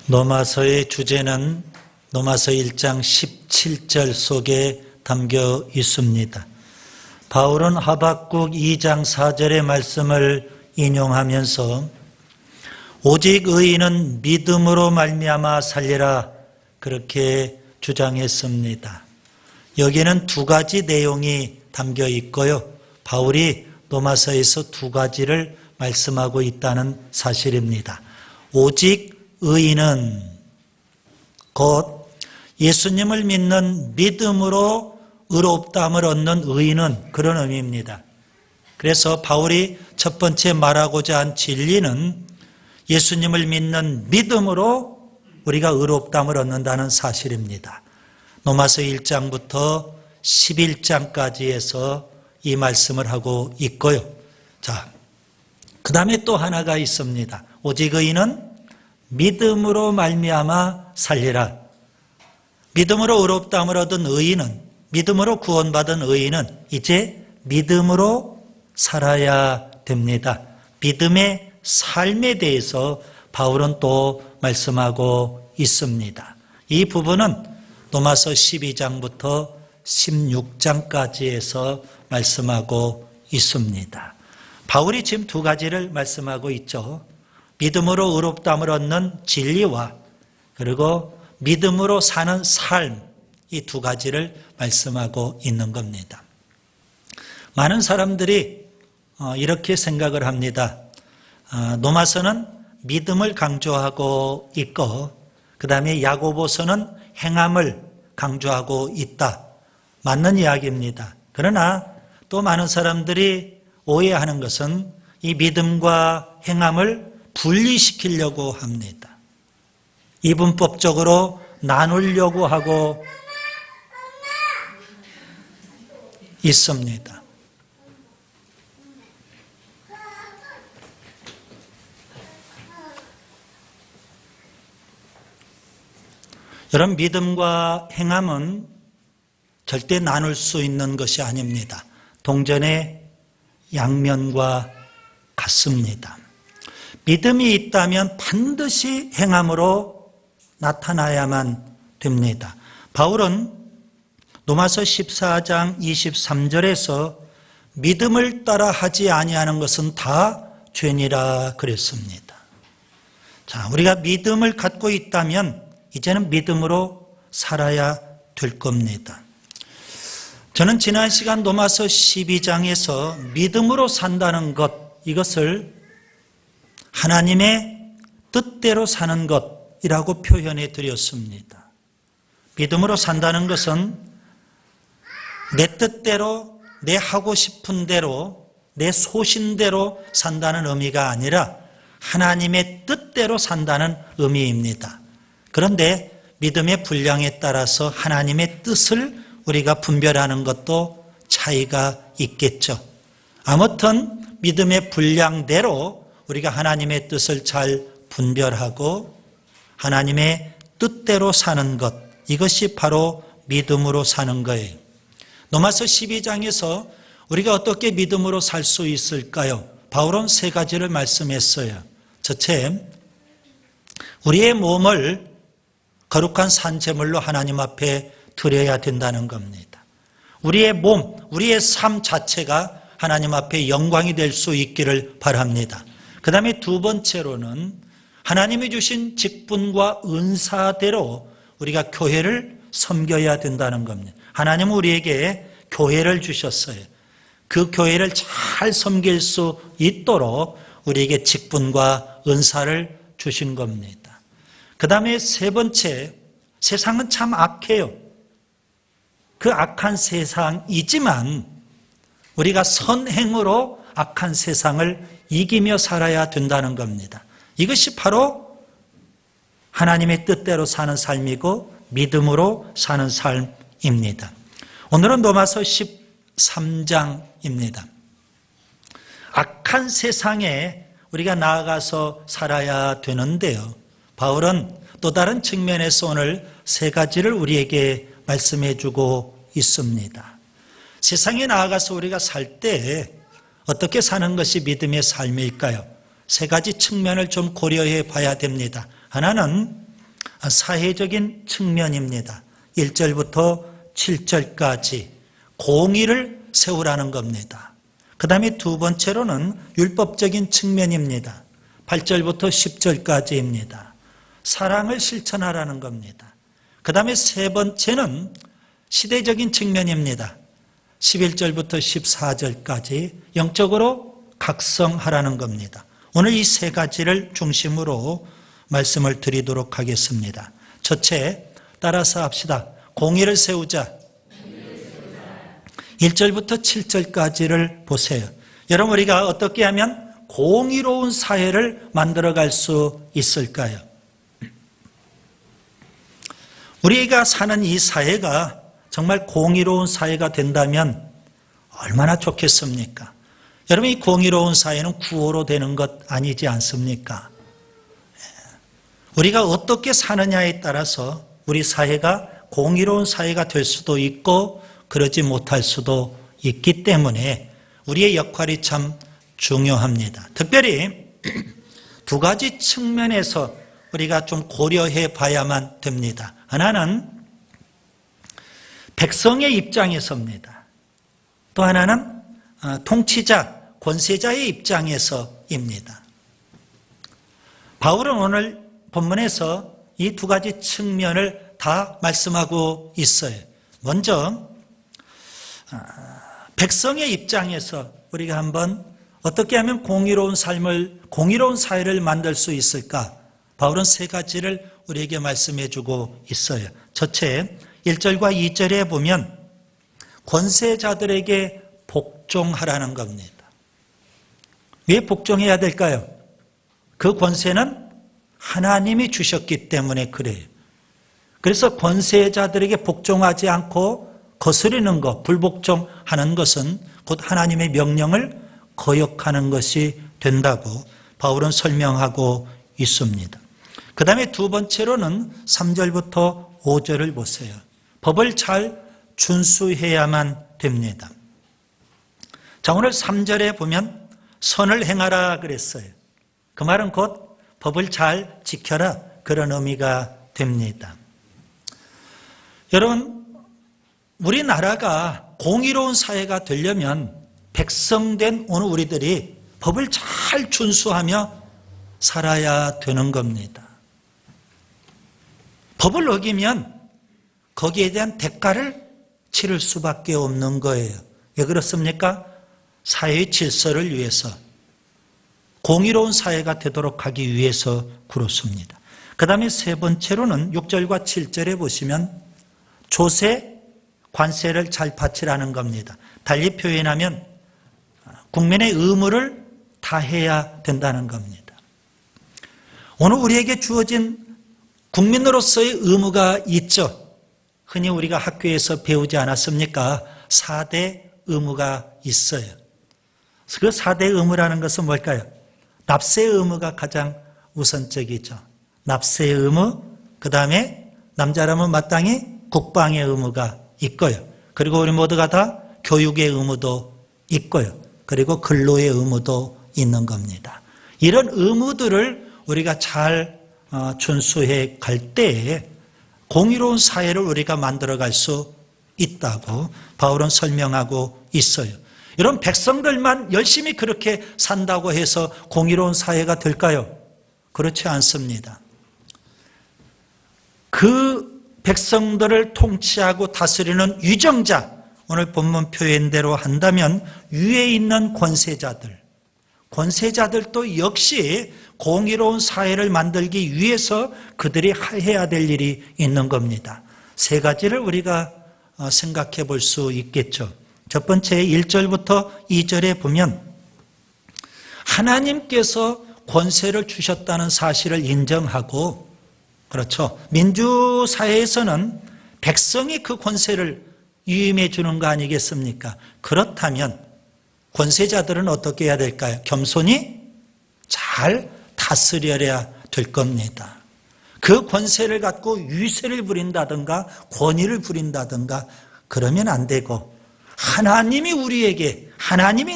로마서의 주제는 로마서 1장 17절 속에 담겨 있습니다. 바울은 하박국 2장 4절의 말씀을 인용하면서 오직 의인은 믿음으로 말미암아 살리라 그렇게 주장했습니다. 여기에는 두 가지 내용이 담겨 있고요. 바울이 로마서에서 두 가지를 말씀하고 있다는 사실입니다. 오직 의인은 곧 예수님을 믿는 믿음으로 의롭다함을 얻는 의인은 그런 의미입니다. 그래서 바울이 첫 번째 말하고자 한 진리는 예수님을 믿는 믿음으로 우리가 의롭다함을 얻는다는 사실입니다. 로마서 1장부터 11장까지 해서 이 말씀을 하고 있고요. 자, 그 다음에 또 하나가 있습니다. 오직 의인은 믿음으로 말미암아 살리라. 믿음으로 의롭다함을 얻은 의인은, 믿음으로 구원받은 의인은 이제 믿음으로 살아야 됩니다. 믿음의 삶에 대해서 바울은 또 말씀하고 있습니다. 이 부분은 로마서 12장부터 16장까지 해서 말씀하고 있습니다. 바울이 지금 두 가지를 말씀하고 있죠. 믿음으로 의롭다함을 얻는 진리와 그리고 믿음으로 사는 삶, 이 두 가지를 말씀하고 있는 겁니다. 많은 사람들이 이렇게 생각을 합니다. 로마서는 믿음을 강조하고 있고 그 다음에 야고보서는 행함을 강조하고 있다. 맞는 이야기입니다. 그러나 또 많은 사람들이 오해하는 것은 이 믿음과 행함을 분리시키려고 합니다. 이분법적으로 나누려고 하고 있습니다. 여러분, 믿음과 행함은 절대 나눌 수 있는 것이 아닙니다. 동전의 양면과 같습니다. 믿음이 있다면 반드시 행함으로 나타나야만 됩니다. 바울은 로마서 14장 23절에서 믿음을 따라 하지 아니하는 것은 다 죄니라 그랬습니다. 자, 우리가 믿음을 갖고 있다면 이제는 믿음으로 살아야 될 겁니다. 저는 지난 시간 로마서 12장에서 믿음으로 산다는 것, 이것을 하나님의 뜻대로 사는 것이라고 표현해 드렸습니다. 믿음으로 산다는 것은 내 뜻대로, 내 하고 싶은 대로, 내 소신대로 산다는 의미가 아니라 하나님의 뜻대로 산다는 의미입니다. 그런데 믿음의 분량에 따라서 하나님의 뜻을 우리가 분별하는 것도 차이가 있겠죠. 아무튼 믿음의 분량대로 우리가 하나님의 뜻을 잘 분별하고 하나님의 뜻대로 사는 것, 이것이 바로 믿음으로 사는 거예요. 로마서 12장에서 우리가 어떻게 믿음으로 살 수 있을까요? 바울은 세 가지를 말씀했어요. 첫째, 우리의 몸을 거룩한 산제물로 하나님 앞에 드려야 된다는 겁니다. 우리의 몸, 우리의 삶 자체가 하나님 앞에 영광이 될 수 있기를 바랍니다. 그 다음에 두 번째로는 하나님이 주신 직분과 은사대로 우리가 교회를 섬겨야 된다는 겁니다. 하나님은 우리에게 교회를 주셨어요. 그 교회를 잘 섬길 수 있도록 우리에게 직분과 은사를 주신 겁니다. 그 다음에 세 번째, 세상은 참 악해요. 그 악한 세상이지만 우리가 선행으로 악한 세상을 이기며 살아야 된다는 겁니다. 이것이 바로 하나님의 뜻대로 사는 삶이고 믿음으로 사는 삶입니다. 오늘은 로마서 13장입니다. 악한 세상에 우리가 나아가서 살아야 되는데요. 바울은 또 다른 측면에서 오늘 세 가지를 우리에게 말씀해 주고 있습니다. 세상에 나아가서 우리가 살 때 어떻게 사는 것이 믿음의 삶일까요? 세 가지 측면을 좀 고려해 봐야 됩니다. 하나는 사회적인 측면입니다. 1절부터 7절까지 공의를 세우라는 겁니다. 그 다음에 두 번째로는 율법적인 측면입니다. 8절부터 10절까지입니다. 사랑을 실천하라는 겁니다. 그 다음에 세 번째는 시대적인 측면입니다. 11절부터 14절까지 영적으로 각성하라는 겁니다. 오늘 이 세 가지를 중심으로 말씀을 드리도록 하겠습니다. 첫째, 따라서 합시다. 공의를 세우자. 1절부터 7절까지를 보세요. 여러분, 우리가 어떻게 하면 공의로운 사회를 만들어갈 수 있을까요? 우리가 사는 이 사회가 정말 공의로운 사회가 된다면 얼마나 좋겠습니까? 여러분, 이 공의로운 사회는 구호로 되는 것 아니지 않습니까? 우리가 어떻게 사느냐에 따라서 우리 사회가 공의로운 사회가 될 수도 있고 그러지 못할 수도 있기 때문에 우리의 역할이 참 중요합니다. 특별히 두 가지 측면에서 우리가 좀 고려해 봐야만 됩니다. 하나는 백성의 입장에서입니다. 또 하나는 통치자, 권세자의 입장에서입니다. 바울은 오늘 본문에서 이 두 가지 측면을 다 말씀하고 있어요. 먼저 백성의 입장에서 우리가 한번 어떻게 하면 공의로운 사회를 만들 수 있을까? 바울은 세 가지를 우리에게 말씀해 주고 있어요. 첫째, 1절과 2절에 보면 권세자들에게 복종하라는 겁니다. 왜 복종해야 될까요? 그 권세는 하나님이 주셨기 때문에 그래요. 그래서 권세자들에게 복종하지 않고 거스르는 것, 불복종하는 것은 곧 하나님의 명령을 거역하는 것이 된다고 바울은 설명하고 있습니다. 그 다음에 두 번째로는 3절부터 5절을 보세요. 법을 잘 준수해야만 됩니다. 자, 오늘 3절에 보면 선을 행하라 그랬어요. 그 말은 곧 법을 잘 지켜라, 그런 의미가 됩니다. 여러분, 우리나라가 공의로운 사회가 되려면 백성된 오늘 우리들이 법을 잘 준수하며 살아야 되는 겁니다. 법을 어기면 거기에 대한 대가를 치를 수밖에 없는 거예요. 왜 그렇습니까? 사회의 질서를 위해서, 공의로운 사회가 되도록 하기 위해서 그렇습니다. 그 다음에 세 번째로는 6절과 7절에 보시면 조세, 관세를 잘 바치라는 겁니다. 달리 표현하면 국민의 의무를 다해야 된다는 겁니다. 오늘 우리에게 주어진 국민으로서의 의무가 있죠. 흔히 우리가 학교에서 배우지 않았습니까? 4대 의무가 있어요. 그 4대 의무라는 것은 뭘까요? 납세 의무가 가장 우선적이죠. 납세 의무, 그 다음에 남자라면 마땅히 국방의 의무가 있고요. 그리고 우리 모두가 다 교육의 의무도 있고요. 그리고 근로의 의무도 있는 겁니다. 이런 의무들을 우리가 잘 준수해 갈 때에 공의로운 사회를 우리가 만들어갈 수 있다고 바울은 설명하고 있어요. 이런 백성들만 열심히 그렇게 산다고 해서 공의로운 사회가 될까요? 그렇지 않습니다. 그 백성들을 통치하고 다스리는 위정자, 오늘 본문 표현대로 한다면 위에 있는 권세자들도 역시 공의로운 사회를 만들기 위해서 그들이 해야 될 일이 있는 겁니다. 세 가지를 우리가 생각해 볼 수 있겠죠. 첫 번째 1절부터 2절에 보면 하나님께서 권세를 주셨다는 사실을 인정하고, 그렇죠, 민주사회에서는 백성이 그 권세를 위임해 주는 거 아니겠습니까? 그렇다면 권세자들은 어떻게 해야 될까요? 겸손히 잘 다스려야 될 겁니다. 그 권세를 갖고 유세를 부린다든가 권위를 부린다든가 그러면 안 되고, 하나님이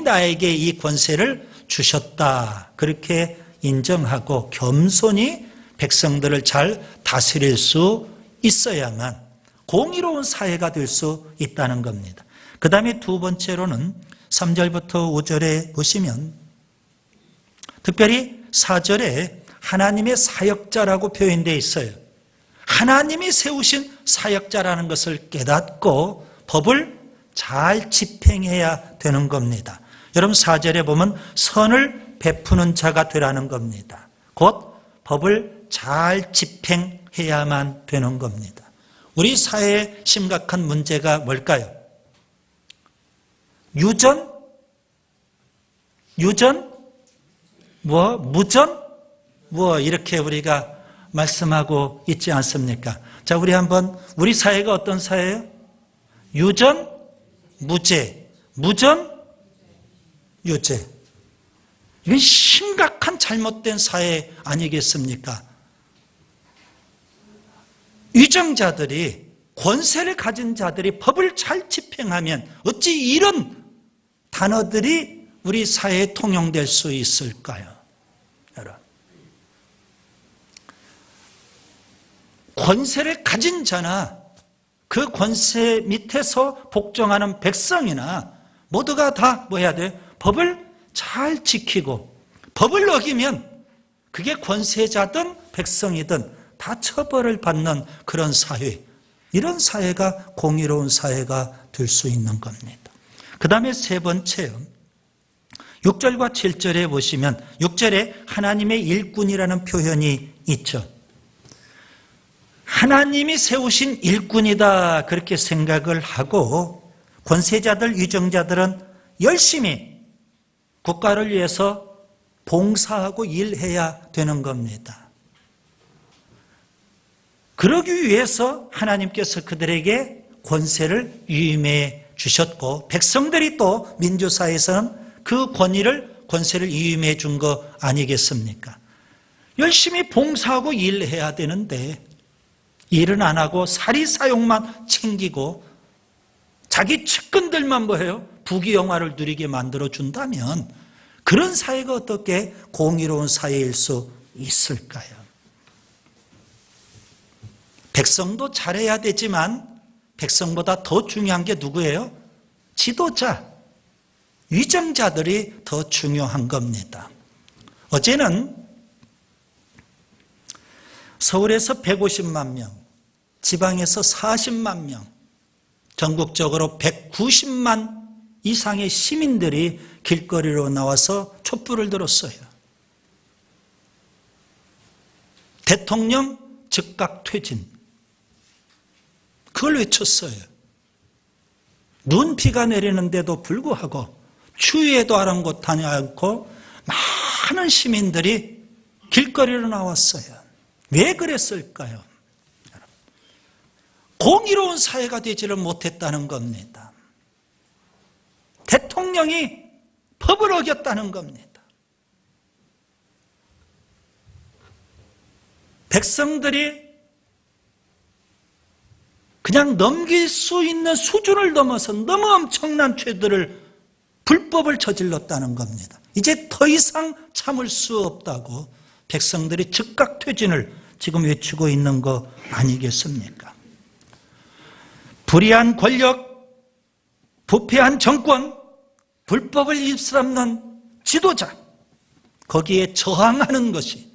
나에게 이 권세를 주셨다, 그렇게 인정하고 겸손히 백성들을 잘 다스릴 수 있어야만 공의로운 사회가 될 수 있다는 겁니다. 그 다음에 두 번째로는 3절부터 5절에 보시면 특별히 4절에 하나님의 사역자라고 표현되어 있어요. 하나님이 세우신 사역자라는 것을 깨닫고 법을 잘 집행해야 되는 겁니다. 여러분 4절에 보면 선을 베푸는 자가 되라는 겁니다. 곧 법을 잘 집행해야만 되는 겁니다. 우리 사회의 심각한 문제가 뭘까요? 유전? 무전? 이렇게 우리가 말씀하고 있지 않습니까? 자, 우리 사회가 어떤 사회예요? 유전, 무죄. 무전, 유죄. 이건 심각한 잘못된 사회 아니겠습니까? 위정자들이, 권세를 가진 자들이 법을 잘 집행하면 어찌 이런 단어들이 우리 사회에 통용될 수 있을까요? 여러분, 권세를 가진 자나 그 권세 밑에서 복종하는 백성이나 모두가 다 뭐 해야 돼요? 법을 잘 지키고, 법을 어기면 그게 권세자든 백성이든 다 처벌을 받는 그런 사회, 이런 사회가 공의로운 사회가 될 수 있는 겁니다. 그 다음에 세 번째요, 6절과 7절에 보시면 6절에 하나님의 일꾼이라는 표현이 있죠. 하나님이 세우신 일꾼이다 그렇게 생각을 하고 권세자들, 위정자들은 열심히 국가를 위해서 봉사하고 일해야 되는 겁니다. 그러기 위해서 하나님께서 그들에게 권세를 위임해 주셨고, 백성들이 또 민주사회에서는 그 권세를 위임해 준 거 아니겠습니까? 열심히 봉사하고 일해야 되는데 일은 안 하고 사리사욕만 챙기고 자기 측근들만 뭐해요? 부귀영화를 누리게 만들어준다면 그런 사회가 어떻게 공의로운 사회일 수 있을까요? 백성도 잘해야 되지만 백성보다 더 중요한 게 누구예요? 지도자, 위정자들이 더 중요한 겁니다. 어제는 서울에서 150만 명, 지방에서 40만 명, 전국적으로 190만 이상의 시민들이 길거리로 나와서 촛불을 들었어요. 대통령 즉각 퇴진, 그걸 외쳤어요. 눈비가 내리는데도 불구하고 추위에도 아랑곳하지 않고 많은 시민들이 길거리로 나왔어요. 왜 그랬을까요? 공의로운 사회가 되지를 못했다는 겁니다. 대통령이 법을 어겼다는 겁니다. 백성들이 그냥 넘길 수 있는 수준을 넘어서 너무 엄청난 죄들을, 불법을 저질렀다는 겁니다. 이제 더 이상 참을 수 없다고 백성들이 즉각 퇴진을 지금 외치고 있는 거 아니겠습니까? 불의한 권력, 부패한 정권, 불법을 입수하는 지도자, 거기에 저항하는 것이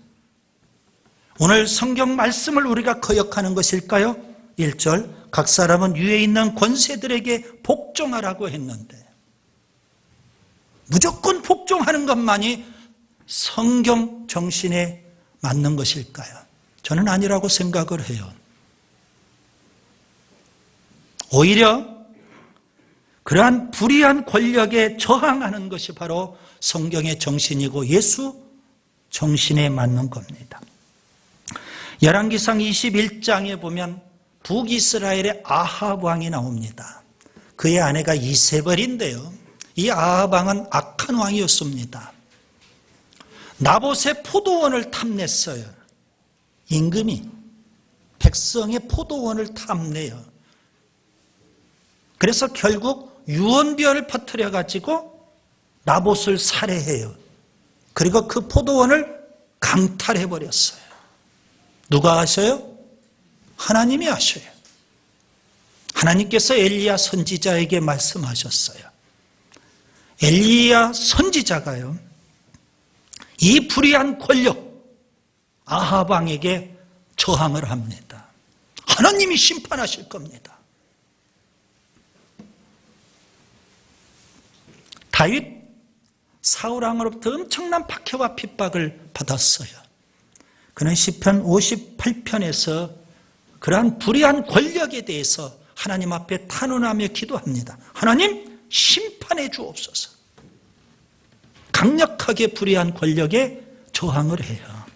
오늘 성경 말씀을 우리가 거역하는 것일까요? 1절, 각 사람은 위에 있는 권세들에게 복종하라고 했는데 무조건 복종하는 것만이 성경 정신에 맞는 것일까요? 저는 아니라고 생각을 해요. 오히려 그러한 불의한 권력에 저항하는 것이 바로 성경의 정신이고 예수 정신에 맞는 겁니다. 열왕기상 21장에 보면 북이스라엘의 아합 왕이 나옵니다. 그의 아내가 이세벨인데요, 이 아합 왕은 악한 왕이었습니다. 나봇의 포도원을 탐냈어요. 임금이 백성의 포도원을 탐내요. 그래서 결국 유언비어를 퍼뜨려 가지고 나봇을 살해해요. 그리고 그 포도원을 강탈해 버렸어요. 누가 하셔요? 하나님이 하셔요. 하나님께서 엘리야 선지자에게 말씀하셨어요. 엘리야 선지자가요, 이 불의한 권력 아합 왕에게 저항을 합니다. 하나님이 심판하실 겁니다. 다윗 사울 왕으로부터 엄청난 박해와 핍박을 받았어요. 그는 시편 58편에서 그러한 불의한 권력에 대해서 하나님 앞에 탄원하며 기도합니다. 하나님 심판해 주옵소서. 강력하게 불의한 권력에 저항을 해요.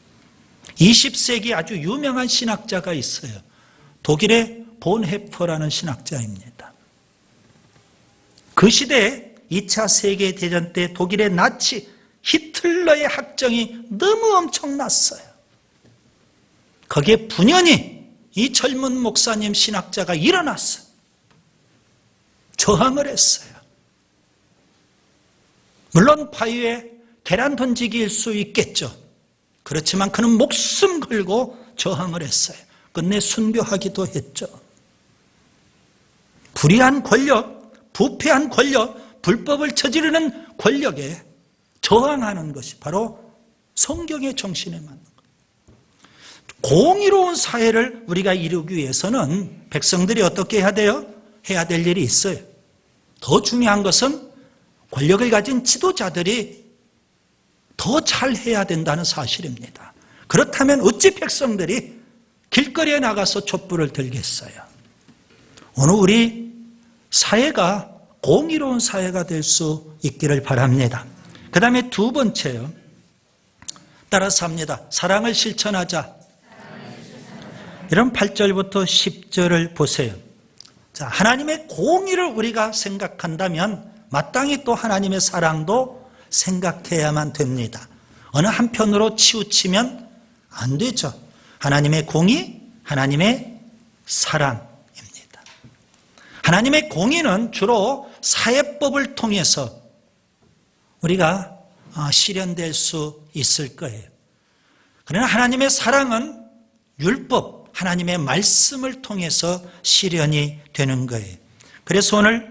20세기 아주 유명한 신학자가 있어요. 독일의 본헤퍼라는 신학자입니다. 그 시대에 2차 세계대전 때 독일의 나치 히틀러의 학정이 너무 엄청났어요. 거기에 분연히 이 젊은 목사님 신학자가 일어났어요. 저항을 했어요. 물론 바위에 계란 던지기일 수 있겠죠. 그렇지만 그는 목숨 걸고 저항을 했어요. 끝내 순교하기도 했죠. 불의한 권력, 부패한 권력, 불법을 저지르는 권력에 저항하는 것이 바로 성경의 정신에 맞는 것. 공의로운 사회를 우리가 이루기 위해서는 백성들이 어떻게 해야 돼요? 해야 될 일이 있어요. 더 중요한 것은 권력을 가진 지도자들이 더 잘해야 된다는 사실입니다. 그렇다면 어찌 백성들이 길거리에 나가서 촛불을 들겠어요? 오늘 우리 사회가 공의로운 사회가 될 수 있기를 바랍니다. 그 다음에 두 번째요. 따라서 합니다. 사랑을 실천하자. 이런 8절부터 10절을 보세요. 자, 하나님의 공의를 우리가 생각한다면 마땅히 또 하나님의 사랑도 생각해야만 됩니다. 어느 한편으로 치우치면 안 되죠. 하나님의 공의, 하나님의 사랑입니다. 하나님의 공의는 주로 사회법을 통해서 우리가 실현될 수 있을 거예요. 그러나 하나님의 사랑은 율법, 하나님의 말씀을 통해서 실현이 되는 거예요. 그래서 오늘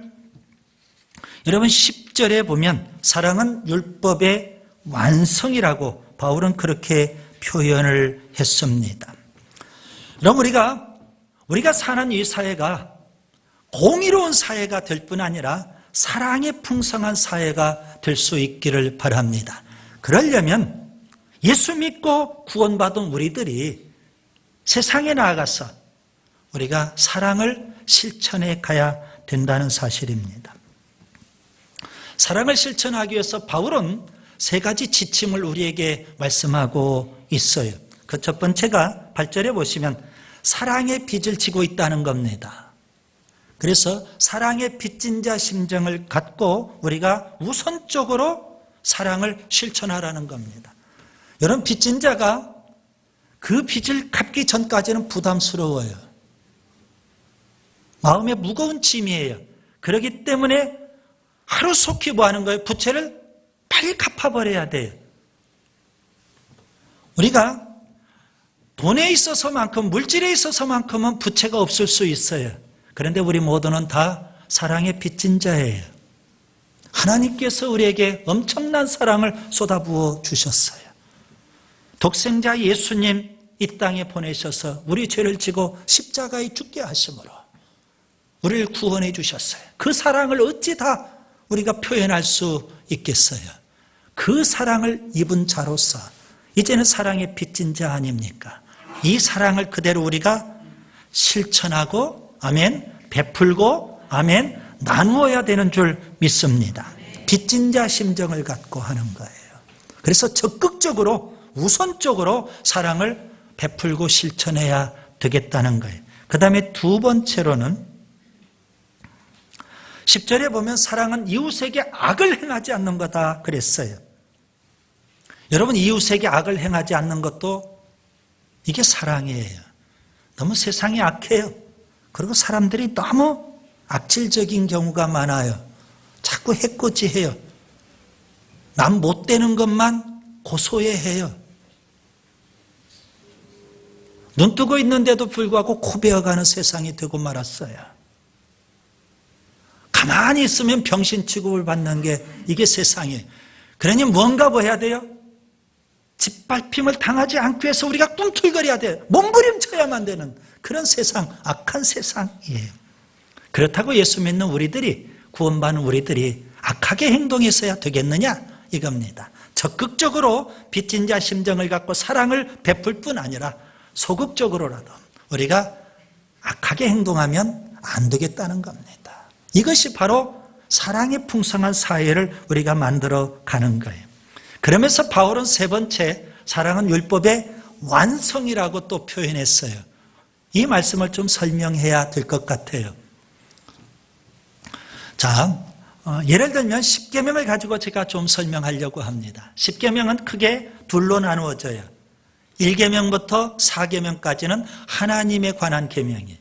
여러분 10절에 보면 사랑은 율법의 완성이라고 바울은 그렇게 표현을 했습니다. 그럼 우리가 사는 이 사회가 공의로운 사회가 될 뿐 아니라 사랑의 풍성한 사회가 될 수 있기를 바랍니다. 그러려면 예수 믿고 구원받은 우리들이 세상에 나아가서 우리가 사랑을 실천해 가야 된다는 사실입니다. 사랑을 실천하기 위해서 바울은 세 가지 지침을 우리에게 말씀하고 있어요. 그 첫 번째가 8절에 보시면 사랑의 빚을 지고 있다는 겁니다. 그래서 사랑의 빚진 자 심정을 갖고 우리가 우선적으로 사랑을 실천하라는 겁니다. 여러분, 빚진 자가 그 빚을 갚기 전까지는 부담스러워요. 마음에 무거운 짐이에요. 그렇기 때문에 하루속히 뭐 하는 거예요? 부채를 빨리 갚아버려야 돼요. 우리가 돈에 있어서만큼, 물질에 있어서만큼은 부채가 없을 수 있어요. 그런데 우리 모두는 다 사랑의 빚진 자예요. 하나님께서 우리에게 엄청난 사랑을 쏟아부어 주셨어요. 독생자 예수님 이 땅에 보내셔서 우리 죄를 지고 십자가에 죽게 하심으로 우리를 구원해 주셨어요. 그 사랑을 어찌 다 우리가 표현할 수 있겠어요? 그 사랑을 입은 자로서 이제는 사랑의 빚진 자 아닙니까? 이 사랑을 그대로 우리가 실천하고 아멘, 베풀고 아멘, 나누어야 되는 줄 믿습니다. 빚진 자 심정을 갖고 하는 거예요. 그래서 적극적으로 우선적으로 사랑을 베풀고 실천해야 되겠다는 거예요. 그 다음에 두 번째로는 10절에 보면 사랑은 이웃에게 악을 행하지 않는 거다 그랬어요. 여러분, 이웃에게 악을 행하지 않는 것도 이게 사랑이에요. 너무 세상이 악해요. 그리고 사람들이 너무 악질적인 경우가 많아요. 자꾸 해코지해요. 남 못 되는 것만 고소해해요. 눈 뜨고 있는데도 불구하고 코베어가는 세상이 되고 말았어요. 가만히 있으면 병신 취급을 받는 게 이게 세상이에요. 그러니 뭔가 뭐 해야 돼요? 짓밟힘을 당하지 않기 위해서 우리가 꿈틀거려야 돼요. 몸부림쳐야만 되는 그런 세상, 악한 세상이에요. 그렇다고 예수 믿는 우리들이, 구원받은 우리들이 악하게 행동해서야 되겠느냐? 이겁니다. 적극적으로 빚진 자 심정을 갖고 사랑을 베풀 뿐 아니라 소극적으로라도 우리가 악하게 행동하면 안 되겠다는 겁니다. 이것이 바로 사랑의 풍성한 사회를 우리가 만들어 가는 거예요. 그러면서 바울은 세 번째, 사랑은 율법의 완성이라고 또 표현했어요. 이 말씀을 좀 설명해야 될 것 같아요. 자, 예를 들면 십계명을 가지고 제가 좀 설명하려고 합니다. 십계명은 크게 둘로 나누어져요. 1계명부터 4계명까지는 하나님에 관한 계명이에요.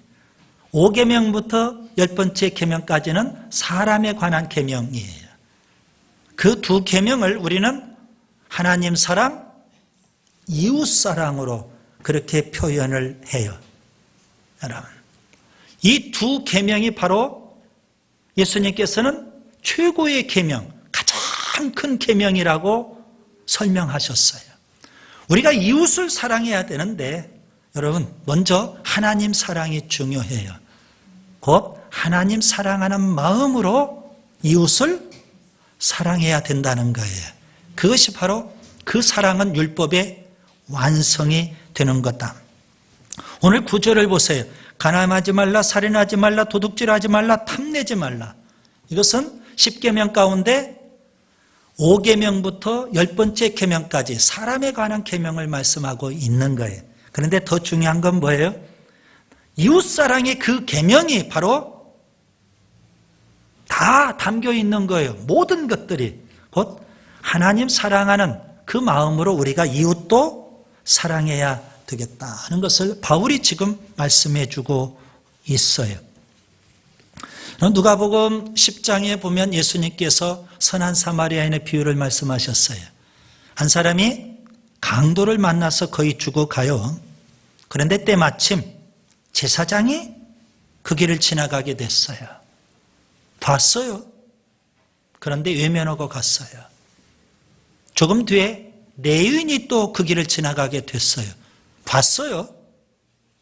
5계명부터 10번째 계명까지는 사람에 관한 계명이에요. 그 두 계명을 우리는 하나님 사랑, 이웃 사랑으로 그렇게 표현을 해요. 여러분, 이 두 계명이 바로 예수님께서는 최고의 계명, 가장 큰 계명이라고 설명하셨어요. 우리가 이웃을 사랑해야 되는데 여러분, 먼저 하나님 사랑이 중요해요. 곧 하나님 사랑하는 마음으로 이웃을 사랑해야 된다는 거예요. 그것이 바로 그 사랑은 율법의 완성이 되는 거다. 오늘 구절을 보세요. 가늠하지 말라, 살인하지 말라, 도둑질하지 말라, 탐내지 말라. 이것은 10계명 가운데 5계명부터 10번째 계명까지 사람에 관한 계명을 말씀하고 있는 거예요. 그런데 더 중요한 건 뭐예요? 이웃사랑의 그 계명이 바로 다 담겨 있는 거예요. 모든 것들이 곧 하나님 사랑하는 그 마음으로 우리가 이웃도 사랑해야 되겠다는 것을 바울이 지금 말씀해 주고 있어요. 누가복음 10장에 보면 예수님께서 선한 사마리아인의 비유를 말씀하셨어요. 한 사람이 강도를 만나서 거의 죽어가요. 그런데 때마침 제사장이 그 길을 지나가게 됐어요. 봤어요. 그런데 외면하고 갔어요. 조금 뒤에 레위인이 또 그 길을 지나가게 됐어요. 봤어요.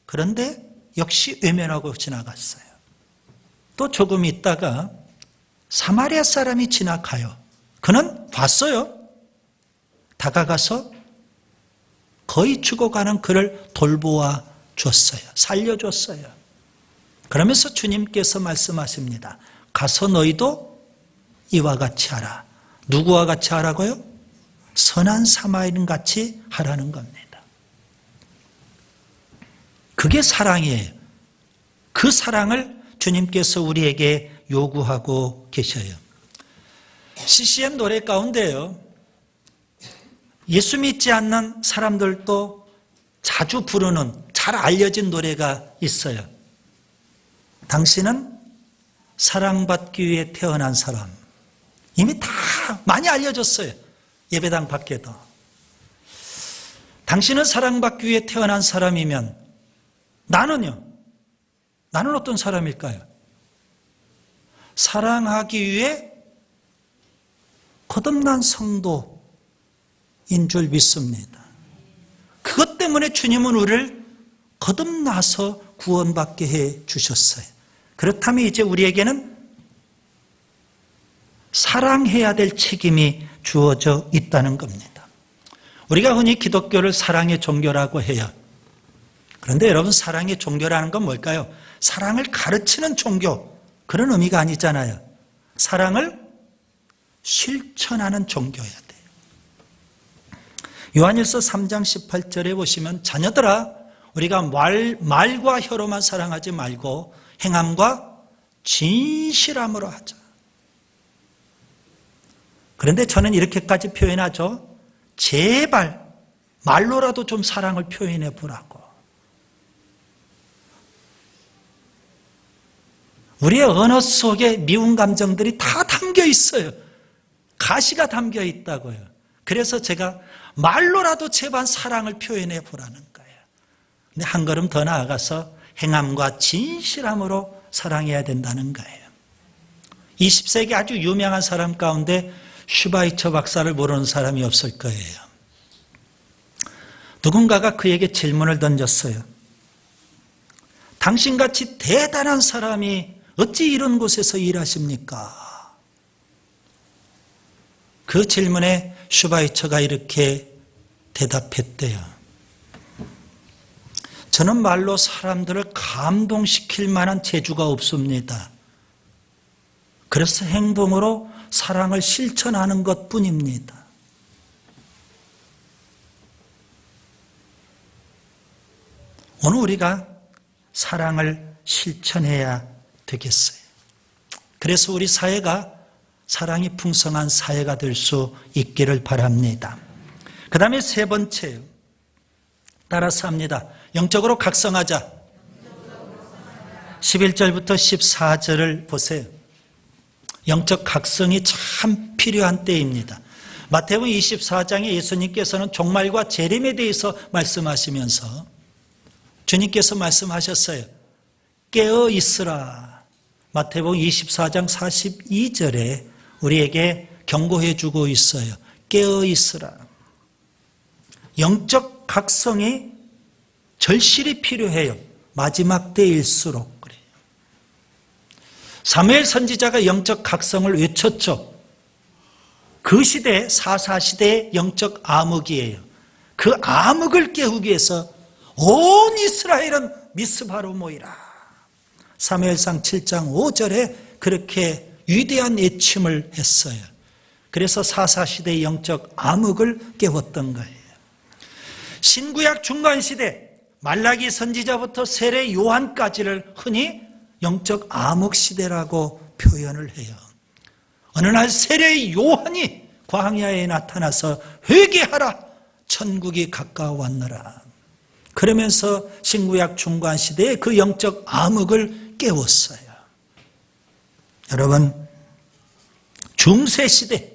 그런데 역시 외면하고 지나갔어요. 또 조금 있다가 사마리아 사람이 지나가요. 그는 봤어요. 다가가서 거의 죽어가는 그를 돌보아 줬어요. 살려줬어요. 그러면서 주님께서 말씀하십니다. 가서 너희도 이와 같이 하라. 누구와 같이 하라고요? 선한 사마리아인 같이 하라는 겁니다. 그게 사랑이에요. 그 사랑을 주님께서 우리에게 요구하고 계셔요. CCM 노래 가운데요, 예수 믿지 않는 사람들도 자주 부르는 잘 알려진 노래가 있어요. 당신은 사랑받기 위해 태어난 사람. 이미 다 많이 알려졌어요. 예배당 밖에도. 당신은 사랑받기 위해 태어난 사람이면 나는요? 나는 어떤 사람일까요? 사랑하기 위해 거듭난 성도인 줄 믿습니다. 그것 때문에 주님은 우리를 거듭나서 구원받게 해 주셨어요. 그렇다면 이제 우리에게는 사랑해야 될 책임이 주어져 있다는 겁니다. 우리가 흔히 기독교를 사랑의 종교라고 해요. 그런데 여러분, 사랑의 종교라는 건 뭘까요? 사랑을 가르치는 종교, 그런 의미가 아니잖아요. 사랑을 실천하는 종교여야 돼요. 요한일서 3장 18절에 보시면 자녀들아, 우리가 말과 혀로만 사랑하지 말고 행함과 진실함으로 하자. 그런데 저는 이렇게까지 표현하죠. 제발 말로라도 좀 사랑을 표현해 보라고. 우리의 언어 속에 미운 감정들이 다 담겨 있어요. 가시가 담겨 있다고요. 그래서 제가 말로라도 제발 사랑을 표현해 보라는 거예요. 근데 한 걸음 더 나아가서 행함과 진실함으로 사랑해야 된다는 거예요. 20세기 아주 유명한 사람 가운데 슈바이처 박사를 모르는 사람이 없을 거예요. 누군가가 그에게 질문을 던졌어요. 당신같이 대단한 사람이 어찌 이런 곳에서 일하십니까? 그 질문에 슈바이처가 이렇게 대답했대요. 저는 말로 사람들을 감동시킬 만한 재주가 없습니다. 그래서 행동으로 사랑을 실천하는 것뿐입니다. 오늘 우리가 사랑을 실천해야 되겠어요. 그래서 우리 사회가 사랑이 풍성한 사회가 될 수 있기를 바랍니다. 그 다음에 세 번째요. 따라서 합니다. 영적으로 각성하자. 11절부터 14절을 보세요. 영적 각성이 참 필요한 때입니다. 마태복음 24장에 예수님께서는 종말과 재림에 대해서 말씀하시면서 주님께서 말씀하셨어요. 깨어 있으라. 마태복음 24장 42절에 우리에게 경고해 주고 있어요. 깨어 있으라. 영적 각성이 절실히 필요해요. 마지막 때일수록 그래요. 사무엘 선지자가 영적 각성을 외쳤죠. 그 시대, 사사시대의 영적 암흑이에요. 그 암흑을 깨우기 위해서 온 이스라엘은 미스바로 모이라. 사무엘상 7장 5절에 그렇게 위대한 애침을 했어요. 그래서 사사시대의 영적 암흑을 깨웠던 거예요. 신구약 중간시대 말라기 선지자부터 세례 요한까지를 흔히 영적 암흑시대라고 표현을 해요. 어느 날 세례 요한이 광야에 나타나서 회개하라. 천국이 가까워왔노라. 그러면서 신구약 중간시대의 그 영적 암흑을 깨웠어요. 여러분, 중세시대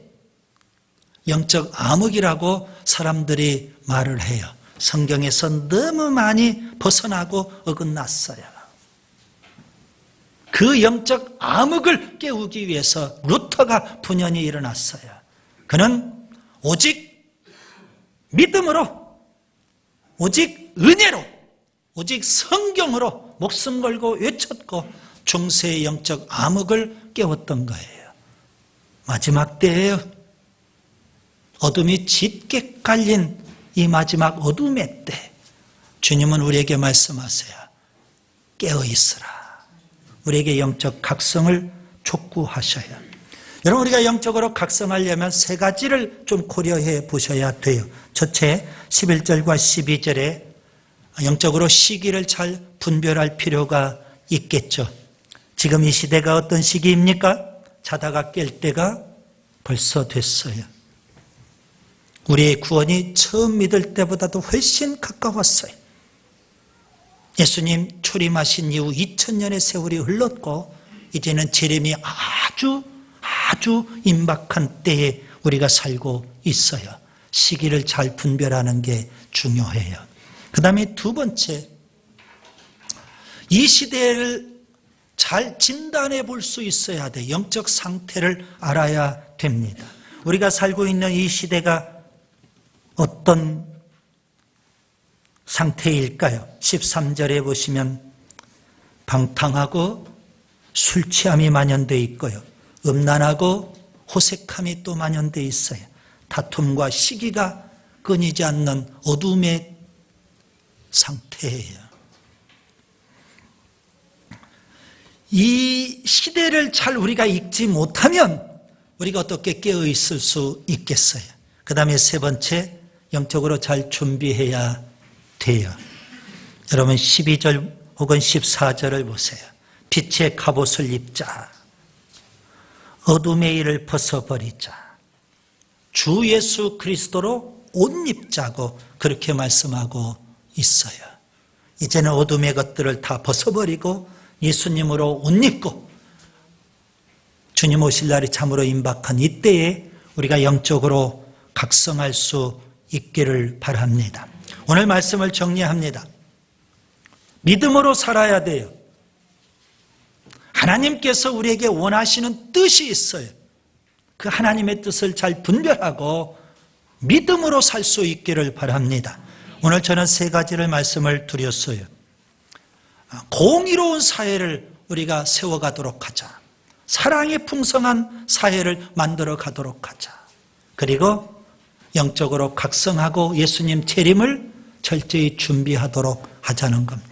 영적 암흑이라고 사람들이 말을 해요. 성경에서 너무 많이 벗어나고 어긋났어요. 그 영적 암흑을 깨우기 위해서 루터가 분연히 일어났어요. 그는 오직 믿음으로, 오직 은혜로, 오직 성경으로 목숨 걸고 외쳤고 중세의 영적 암흑을 깨웠던 거예요. 마지막 때예요. 어둠이 짙게 깔린 이 마지막 어둠의 때 주님은 우리에게 말씀하세요. 깨어 있으라. 우리에게 영적 각성을 촉구하셔야. 여러분, 우리가 영적으로 각성하려면 세 가지를 좀 고려해 보셔야 돼요. 첫째, 11절과 12절에 영적으로 시기를 잘 분별할 필요가 있겠죠. 지금 이 시대가 어떤 시기입니까? 자다가 깰 때가 벌써 됐어요. 우리의 구원이 처음 믿을 때보다도 훨씬 가까웠어요. 예수님 출임하신 이후 2000년의 세월이 흘렀고 이제는 재림이 아주 임박한 때에 우리가 살고 있어요. 시기를 잘 분별하는 게 중요해요. 그 다음에 두 번째, 이 시대를 잘 진단해 볼 수 있어야 돼. 영적 상태를 알아야 됩니다. 우리가 살고 있는 이 시대가 어떤 상태일까요? 13절에 보시면 방탕하고 술 취함이 만연되어 있고요. 음란하고 호색함이 또 만연되어 있어요. 다툼과 시기가 끊이지 않는 어둠의 상태예요. 이 시대를 잘 우리가 읽지 못하면 우리가 어떻게 깨어 있을 수 있겠어요? 그 다음에 세 번째, 영적으로 잘 준비해야 돼요. 여러분 12절 혹은 14절을 보세요. 빛의 갑옷을 입자. 어둠의 일을 벗어버리자. 주 예수 그리스도로 옷 입자고 그렇게 말씀하고 있어요. 이제는 어둠의 것들을 다 벗어버리고 예수님으로 옷 입고 주님 오실 날이 참으로 임박한 이때에 우리가 영적으로 각성할 수 있기를 바랍니다. 오늘 말씀을 정리합니다. 믿음으로 살아야 돼요. 하나님께서 우리에게 원하시는 뜻이 있어요. 그 하나님의 뜻을 잘 분별하고 믿음으로 살 수 있기를 바랍니다. 오늘 저는 세 가지를 말씀을 드렸어요. 공의로운 사회를 우리가 세워가도록 하자. 사랑의 풍성한 사회를 만들어 가도록 하자. 그리고 영적으로 각성하고 예수님 재림을 철저히 준비하도록 하자는 겁니다.